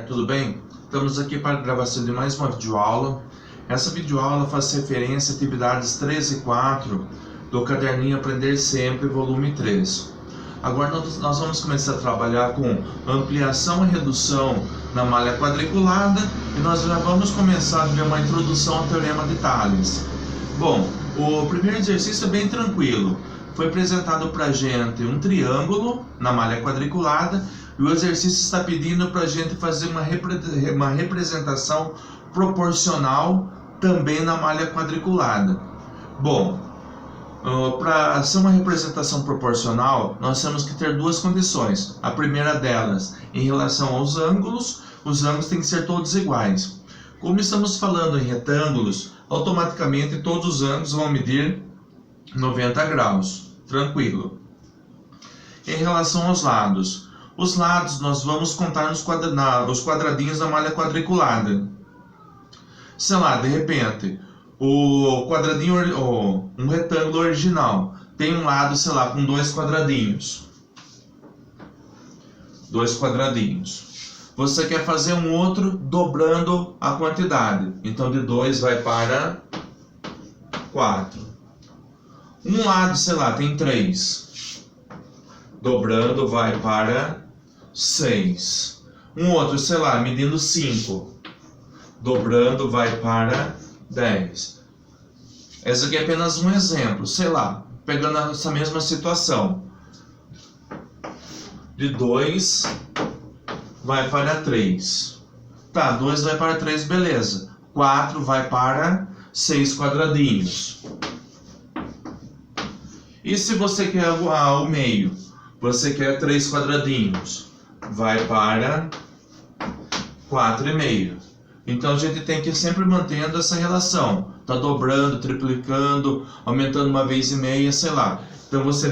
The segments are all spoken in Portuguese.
Tudo bem? Estamos aqui para a gravação de mais uma videoaula. Essa videoaula faz referência a atividades 3 e 4 do caderninho Aprender Sempre, volume 3. Agora nós vamos começar a trabalhar com ampliação e redução na malha quadriculada e nós já vamos começar a ver uma introdução ao Teorema de Tales. Bom, o primeiro exercício é bem tranquilo. Foi apresentado para a gente um triângulo na malha quadriculada e o exercício está pedindo para a gente fazer uma representação proporcional também na malha quadriculada. Bom, para ser uma representação proporcional, nós temos que ter duas condições. A primeira delas, em relação aos ângulos, os ângulos têm que ser todos iguais. Como estamos falando em retângulos, automaticamente todos os ângulos vão medir 90 graus, tranquilo. Em relação aos lados, os lados nós vamos contar os quadradinhos da malha quadriculada. Sei lá, de repente, o quadradinho, um retângulo original, tem um lado, sei lá, com dois quadradinhos. Você quer fazer um outro dobrando a quantidade. Então de 2 vai para 4. Um lado, sei lá, tem 3. Dobrando vai para 6. Um outro, sei lá, medindo 5. Dobrando vai para 10. Esse aqui é apenas um exemplo. Sei lá, pegando essa mesma situação. De 2 vai para 3. Tá, 2 vai para 3, beleza. 4 vai para 6 quadradinhos. E se você quer o meio? Você quer 3 quadradinhos. Vai para 4,5. Então a gente tem que ir sempre mantendo essa relação. Tá dobrando, triplicando, aumentando uma vez e meia, sei lá. Então você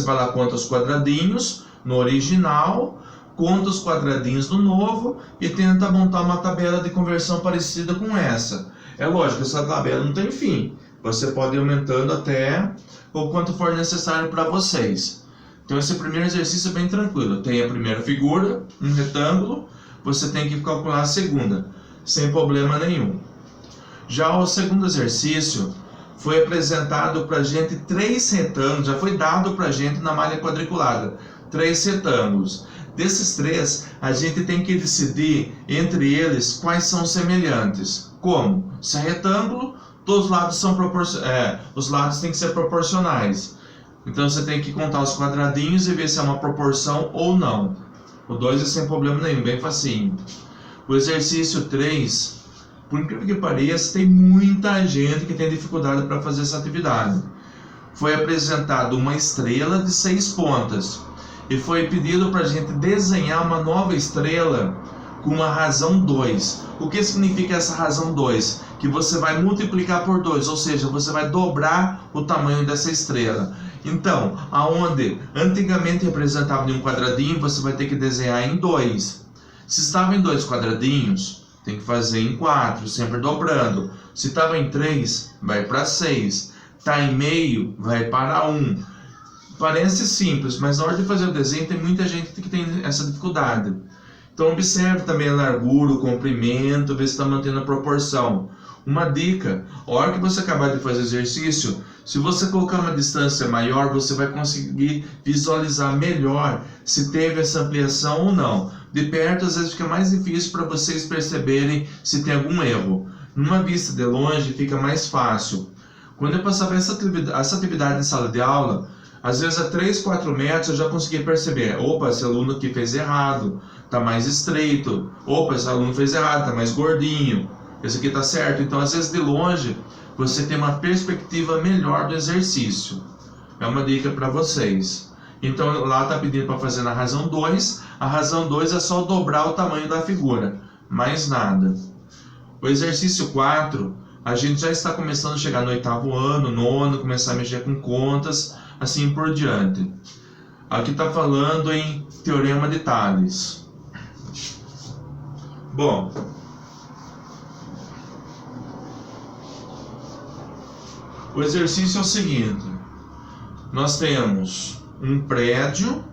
vai lá, conta os quadradinhos no original, conta os quadradinhos no novo e tenta montar uma tabela de conversão parecida com essa. É lógico, essa tabela não tem fim. Você pode ir aumentando até o quanto for necessário para vocês. Então esse primeiro exercício é bem tranquilo. Tem a primeira figura, um retângulo, você tem que calcular a segunda, sem problema nenhum. Já o segundo exercício foi apresentado para a gente 3 retângulos, já foi dado para a gente na malha quadriculada, 3 retângulos. Desses 3, a gente tem que decidir entre eles quais são semelhantes. Como? Se é retângulo, todos os lados são os lados têm que ser proporcionais. Então você tem que contar os quadradinhos e ver se é uma proporção ou não. O 2 é sem problema nenhum, bem facinho. O exercício 3, por incrível que pareça, tem muita gente que tem dificuldade para fazer essa atividade. Foi apresentado uma estrela de 6 pontas e foi pedido para a gente desenhar uma nova estrela com uma razão 2. O que significa essa razão 2? Que você vai multiplicar por 2, ou seja, você vai dobrar o tamanho dessa estrela. Então, aonde antigamente representava em um quadradinho, você vai ter que desenhar em 2. Se estava em 2 quadradinhos, tem que fazer em 4, sempre dobrando. Se estava em 3, vai para 6. Está em meio, vai para 1. Parece simples, mas na hora de fazer o desenho tem muita gente que tem essa dificuldade. Então observe também a largura, o comprimento, ver se está mantendo a proporção. Uma dica, a hora que você acabar de fazer o exercício, se você colocar uma distância maior, você vai conseguir visualizar melhor se teve essa ampliação ou não. De perto, às vezes fica mais difícil para vocês perceberem se tem algum erro. Numa vista de longe, fica mais fácil. Quando eu passava essa atividade em sala de aula, às vezes a 3, 4 metros eu já conseguia perceber. Opa, esse aluno aqui fez errado, está mais estreito. Opa, esse aluno fez errado, está mais gordinho. Esse aqui está certo. Então, às vezes de longe, você tem uma perspectiva melhor do exercício. É uma dica para vocês. Então, lá está pedindo para fazer na razão 2. A razão 2 é só dobrar o tamanho da figura. Mais nada. O exercício 4, a gente já está começando a chegar no 8º ano, 9º, começar a mexer com contas, assim por diante. Aqui está falando em Teorema de Tales. Bom, o exercício é o seguinte. Nós temos um prédio.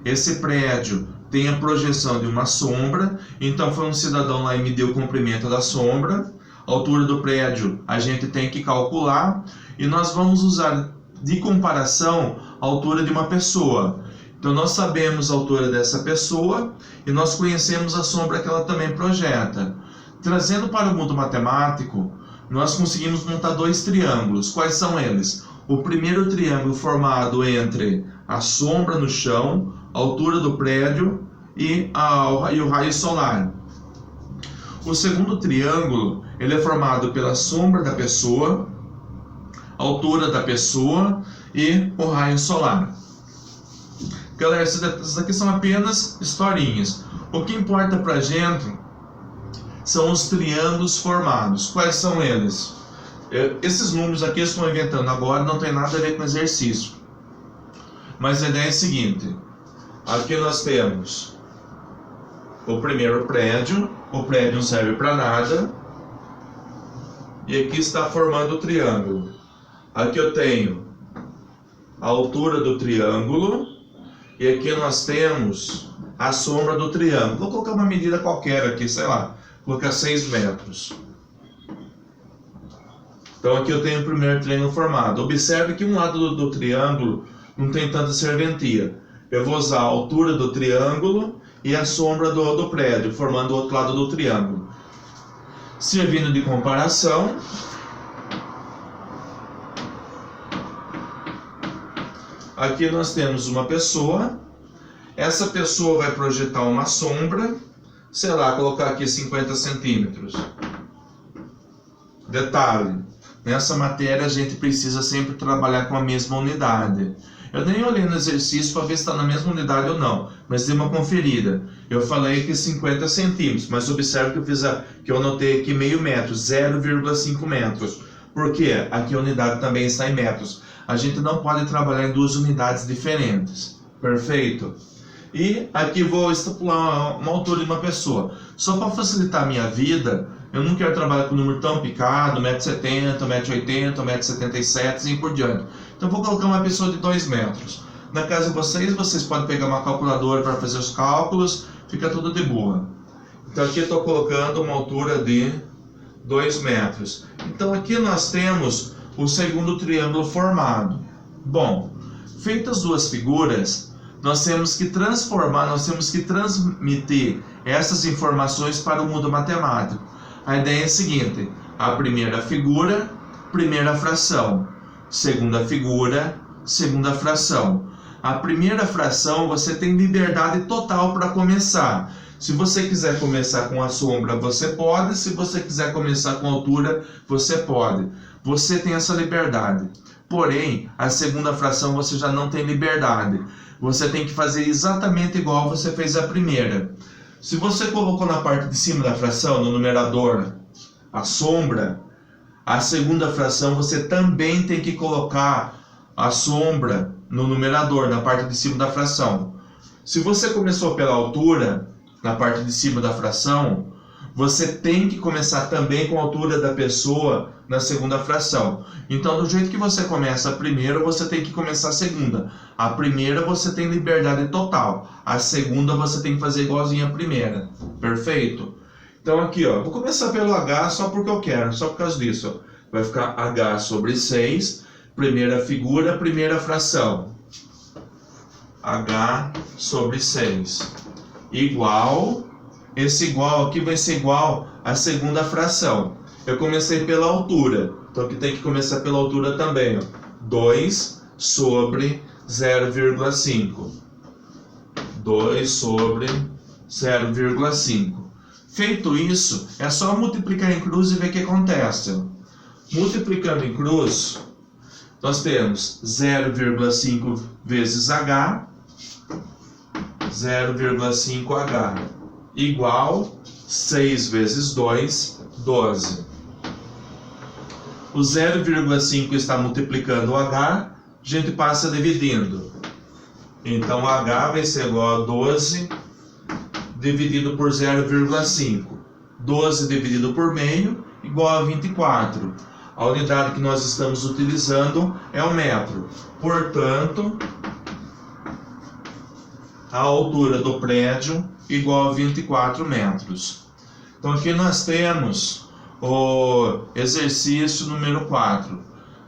Esse prédio tem a projeção de uma sombra. Então foi um cidadão lá e mediu o comprimento da sombra. A altura do prédio a gente tem que calcular. E nós vamos usar de comparação a altura de uma pessoa. Então nós sabemos a altura dessa pessoa e nós conhecemos a sombra que ela também projeta. Trazendo para o mundo matemático, nós conseguimos montar dois triângulos. Quais são eles? O primeiro triângulo formado entre a sombra no chão, a altura do prédio e o raio solar. O segundo triângulo, ele é formado pela sombra da pessoa, a altura da pessoa e o raio solar. Galera, essas daqui são apenas historinhas. O que importa pra gente são os triângulos formados. Quais são eles? Esses números aqui eu estou inventando agora, não tem nada a ver com exercício. Mas a ideia é a seguinte. Aqui nós temos o primeiro prédio. O prédio não serve para nada. E aqui está formando o triângulo. Aqui eu tenho a altura do triângulo. E aqui nós temos a sombra do triângulo. Vou colocar uma medida qualquer aqui, sei lá. Vou colocar 6 metros. Então aqui eu tenho o primeiro triângulo formado. Observe que um lado do triângulo não tem tanta serventia. Eu vou usar a altura do triângulo e a sombra do prédio, formando o outro lado do triângulo. Servindo de comparação, aqui nós temos uma pessoa. Essa pessoa vai projetar uma sombra, sei lá, colocar aqui 50 centímetros. Detalhe, nessa matéria a gente precisa sempre trabalhar com a mesma unidade. Eu nem olhei no exercício para ver se está na mesma unidade ou não, mas dei uma conferida. Eu falei que 50 centímetros, mas observe que eu anotei aqui meio metro, 0,5 metros. Por quê? Aqui a unidade também está em metros. A gente não pode trabalhar em duas unidades diferentes. Perfeito? E aqui vou estipular uma altura de uma pessoa. Só para facilitar a minha vida, eu não quero trabalhar com um número tão picado, 1,70 m, 1,80 m, 1,77 m e assim por diante. Então vou colocar uma pessoa de 2 metros. Na casa de vocês podem pegar uma calculadora para fazer os cálculos, fica tudo de boa. Então aqui eu estou colocando uma altura de 2 metros. Então aqui nós temos o segundo triângulo formado. Bom, feitas as duas figuras, nós temos que transmitir essas informações para o mundo matemático. A ideia é a seguinte: a primeira figura, primeira fração. Segunda figura, segunda fração. A primeira fração você tem liberdade total para começar. Se você quiser começar com a sombra, você pode. Se você quiser começar com a altura, você pode. Você tem essa liberdade. Porém, a segunda fração você já não tem liberdade. Você tem que fazer exatamente igual você fez a primeira. Se você colocou na parte de cima da fração, no numerador, a sombra, a segunda fração você também tem que colocar a sombra no numerador, na parte de cima da fração. Se você começou pela altura, na parte de cima da fração, você tem que começar também com a altura da pessoa na segunda fração. Então, do jeito que você começa a primeira, você tem que começar a segunda. A primeira você tem liberdade total. A segunda você tem que fazer igualzinho a primeira. Perfeito? Então aqui, ó, vou começar pelo H só porque eu quero, só por causa disso. Ó. Vai ficar H sobre 6, primeira figura, primeira fração. H sobre 6. Igual... Esse igual aqui vai ser igual à segunda fração. Eu comecei pela altura, então aqui tem que começar pela altura também. Ó. 2 sobre 0,5. 2 sobre 0,5. Feito isso, é só multiplicar em cruz e ver o que acontece. Multiplicando em cruz, nós temos 0,5 vezes H, 0,5H. Igual 6 vezes 2, 12. O 0,5 está multiplicando o H, a gente passa dividindo. Então H vai ser igual a 12 dividido por 0,5. 12 dividido por meio igual a 24. A unidade que nós estamos utilizando é o metro. Portanto, a altura do prédio igual a 24 metros. Então aqui nós temos o exercício número 4.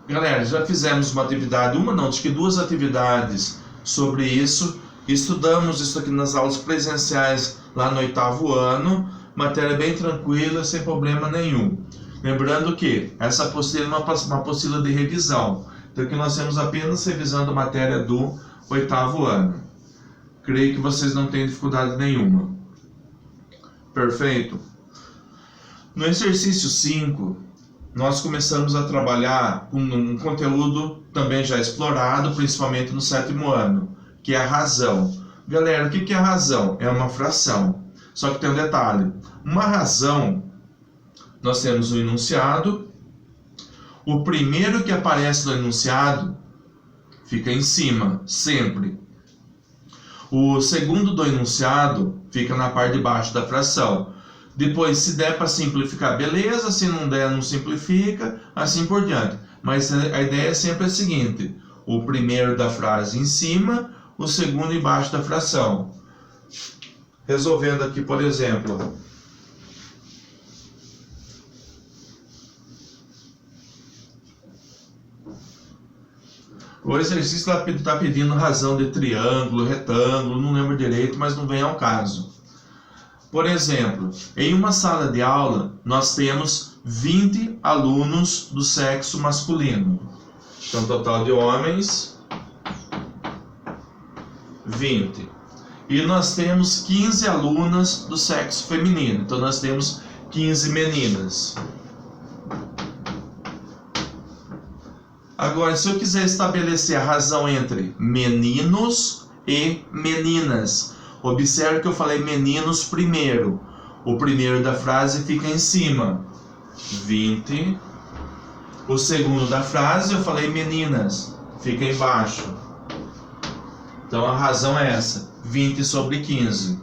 Galera, já fizemos uma atividade, acho que 2 atividades sobre isso. Estudamos isso aqui nas aulas presenciais lá no 8º ano. Matéria bem tranquila, sem problema nenhum. Lembrando que essa apostila é uma apostila de revisão. Então aqui nós temos apenas revisando a matéria do 8º ano. Creio que vocês não têm dificuldade nenhuma. Perfeito? No exercício 5, nós começamos a trabalhar com um conteúdo também já explorado, principalmente no 7º ano, que é a razão. Galera, o que é a razão? É uma fração. Só que tem um detalhe. Uma razão, nós temos o enunciado. O primeiro que aparece no enunciado fica em cima, sempre. O segundo do enunciado fica na parte de baixo da fração. Depois, se der para simplificar, beleza. Se não der, não simplifica, assim por diante. Mas a ideia é sempre a seguinte: o primeiro da frase em cima, o segundo embaixo da fração. Resolvendo aqui, por exemplo, o exercício está pedindo razão de triângulo, retângulo, não lembro direito, mas não vem ao caso. Por exemplo, em uma sala de aula, nós temos 20 alunos do sexo masculino. Então, total de homens, 20. E nós temos 15 alunas do sexo feminino. Então, nós temos 15 meninas. Agora, se eu quiser estabelecer a razão entre meninos e meninas, observe que eu falei meninos primeiro. O primeiro da frase fica em cima, 20. O segundo da frase eu falei meninas, fica embaixo. Então a razão é essa, 20 sobre 15.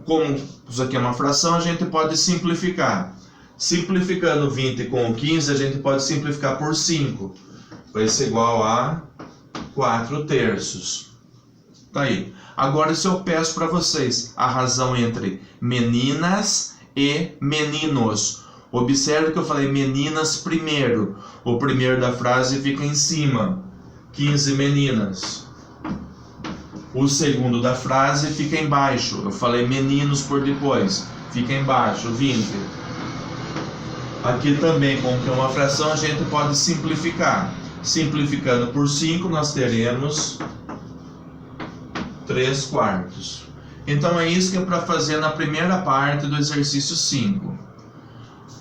Como isso aqui é uma fração, a gente pode simplificar. Simplificando 20 com 15, a gente pode simplificar por 5. Vai ser igual a 4/3. Tá aí. Agora, se eu peço para vocês a razão entre meninas e meninos, observe que eu falei meninas primeiro. O primeiro da frase fica em cima, 15 meninas. O segundo da frase fica embaixo. Eu falei meninos por depois, fica embaixo, 20. Aqui também, como que é uma fração, a gente pode simplificar. Simplificando por 5, nós teremos 3/4. Então é isso que é para fazer na primeira parte do exercício 5.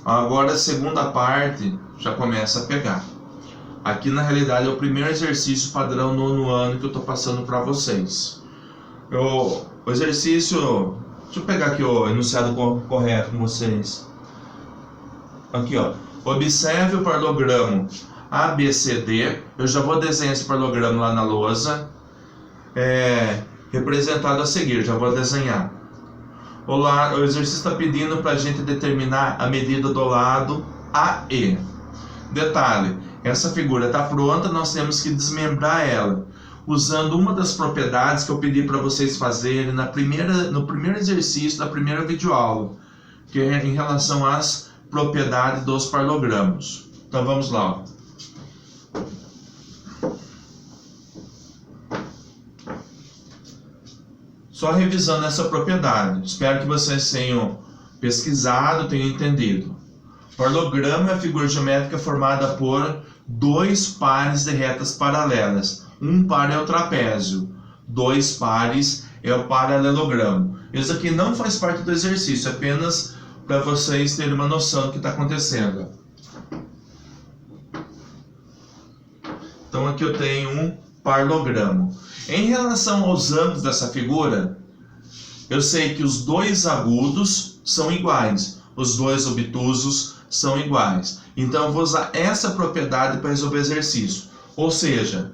Agora a segunda parte já começa a pegar. Aqui na realidade é o primeiro exercício padrão 9º ano que eu estou passando para vocês. O exercício, deixa eu pegar aqui o enunciado correto com vocês. Aqui ó, observe o paralelogramo ABCD. Eu já vou desenhar esse paralelogramo lá na lousa. Representado a seguir, já vou desenhar. O exercício está pedindo para a gente determinar a medida do lado AE. Detalhe, essa figura está pronta, nós temos que desmembrar ela, usando uma das propriedades que eu pedi para vocês fazerem no primeiro exercício da primeira videoaula, que é em relação às propriedades dos paralelogramos. Então vamos lá. Ó. Só revisando essa propriedade, espero que vocês tenham pesquisado, tenham entendido. Paralelogramo é a figura geométrica formada por 2 pares de retas paralelas. Um par é o trapézio, 2 pares é o paralelogramo. Isso aqui não faz parte do exercício, é apenas para vocês terem uma noção do que está acontecendo. Então aqui eu tenho um paralelogramo. Em relação aos ângulos dessa figura, eu sei que os 2 agudos são iguais, os 2 obtusos são iguais. Então eu vou usar essa propriedade para resolver o exercício. Ou seja,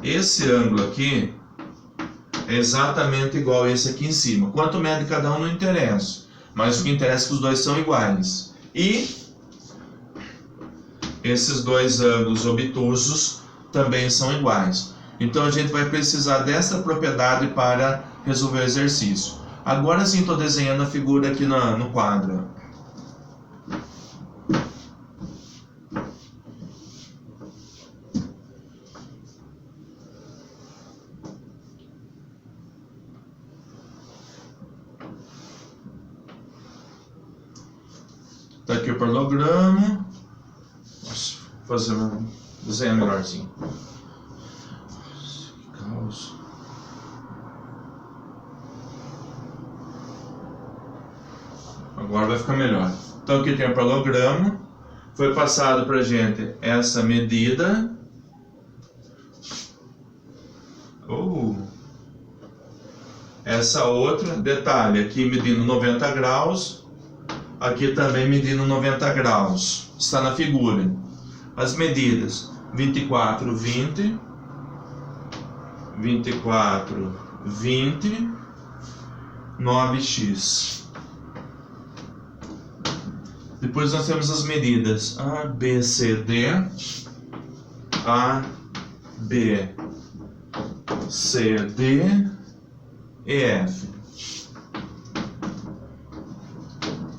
esse ângulo aqui é exatamente igual a esse aqui em cima. Quanto mede cada um não interessa, mas o que interessa é que os 2 são iguais. E esses 2 ângulos obtusos também são iguais. Então a gente vai precisar dessa propriedade para resolver o exercício. Agora sim estou desenhando a figura aqui no quadro. Está aqui o paralogramo. Posso fazer desenhar melhorzinho. Agora vai ficar melhor. Então aqui tem o paralogramo. Foi passado para a gente essa medida. Essa outra. Detalhe, aqui medindo 90 graus. Aqui também medindo 90 graus. Está na figura. As medidas 24, 20. 24, 20. 9x. Depois nós temos as medidas A, B, C, D, A, B, C, D e F.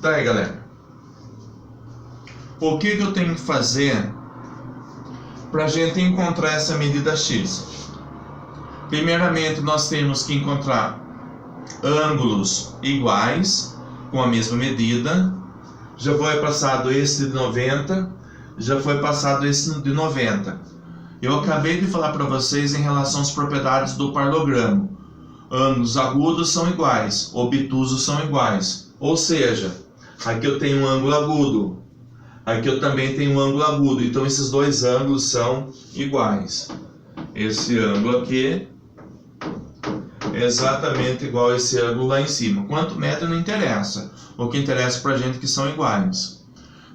Tá aí, galera. O que eu tenho que fazer para a gente encontrar essa medida X? Primeiramente, nós temos que encontrar ângulos iguais com a mesma medida. Já foi passado esse de 90, já foi passado esse de 90. Eu acabei de falar para vocês em relação às propriedades do paralogramo. Ângulos agudos são iguais, obtusos são iguais. Ou seja, aqui eu tenho um ângulo agudo, aqui eu também tenho um ângulo agudo. Então esses dois ângulos são iguais. Esse ângulo aqui é exatamente igual a esse ângulo lá em cima. Quanto mede não interessa. O que interessa para a gente é que são iguais.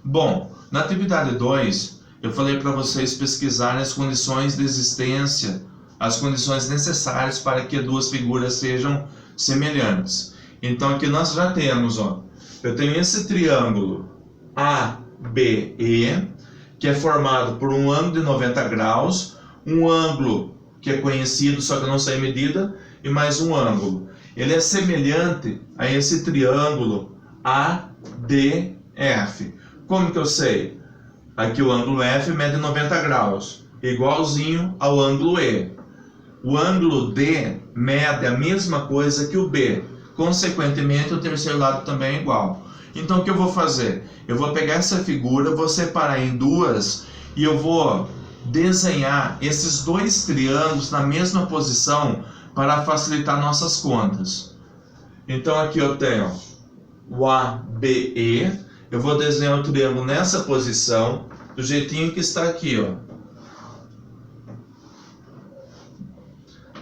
Bom, na atividade 2, eu falei para vocês pesquisarem as condições de existência, as condições necessárias para que duas figuras sejam semelhantes. Então aqui nós já temos, eu tenho esse triângulo ABE, que é formado por um ângulo de 90 graus, um ângulo que é conhecido, só que eu não sei a medida, e mais um ângulo. Ele é semelhante a esse triângulo ADF. Como que eu sei? Aqui o ângulo F mede 90 graus, igualzinho ao ângulo E. O ângulo D mede a mesma coisa que o B. Consequentemente, o terceiro lado também é igual. Então, o que eu vou fazer? Eu vou pegar essa figura, vou separar em duas e eu vou desenhar esses dois triângulos na mesma posição para facilitar nossas contas. Então, aqui eu tenho o ABE. Eu vou desenhar o triângulo nessa posição, do jeitinho que está aqui,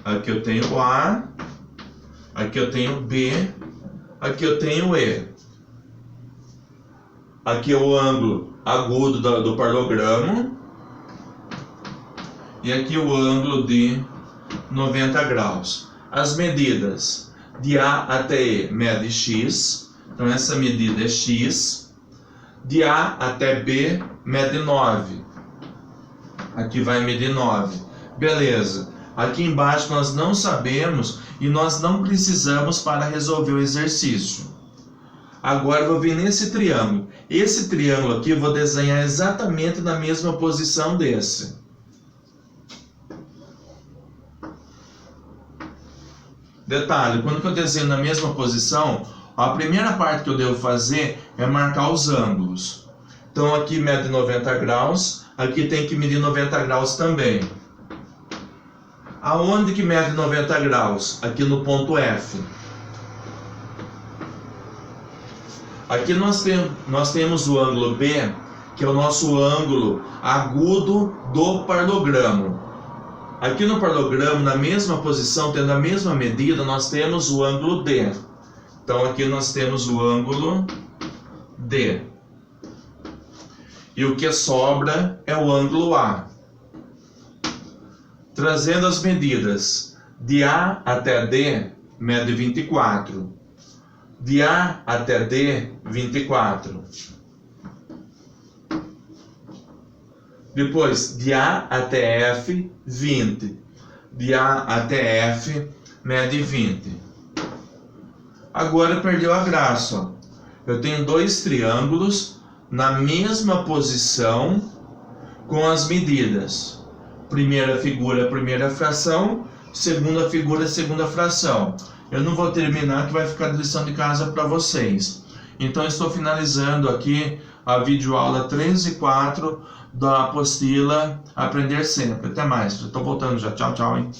Aqui eu tenho o A, aqui eu tenho o B, aqui eu tenho o E. Aqui é o ângulo agudo do paralogramo. E aqui o ângulo de 90 graus. As medidas de A até E mede x. Então essa medida é x. De A até B mede 9. Aqui vai medir 9. Beleza. Aqui embaixo nós não sabemos e nós não precisamos para resolver o exercício. Agora eu vou vir nesse triângulo. Esse triângulo aqui eu vou desenhar exatamente na mesma posição desse. Detalhe, quando eu desenho na mesma posição, a primeira parte que eu devo fazer é marcar os ângulos. Então aqui mede 90 graus, aqui tem que medir 90 graus também. Aonde que mede 90 graus? Aqui no ponto F. Aqui nós temos o ângulo B, que é o nosso ângulo agudo do paralogramo. Aqui no paralogramo, na mesma posição, tendo a mesma medida, nós temos o ângulo D. Então aqui nós temos o ângulo D. E o que sobra é o ângulo A. Trazendo as medidas, de A até D, mede 24. De A até D, 24. Depois, de A até F, 20. de A até F, mede 20. Agora perdeu a graça, ó. Eu tenho dois triângulos na mesma posição com as medidas. Primeira figura, primeira fração. Segunda figura, segunda fração. Eu não vou terminar, que vai ficar de lição de casa para vocês. Então, estou finalizando aqui a videoaula 13 e 4 da apostila Aprender Sempre. Até mais. Já estou voltando já. Tchau, tchau, hein?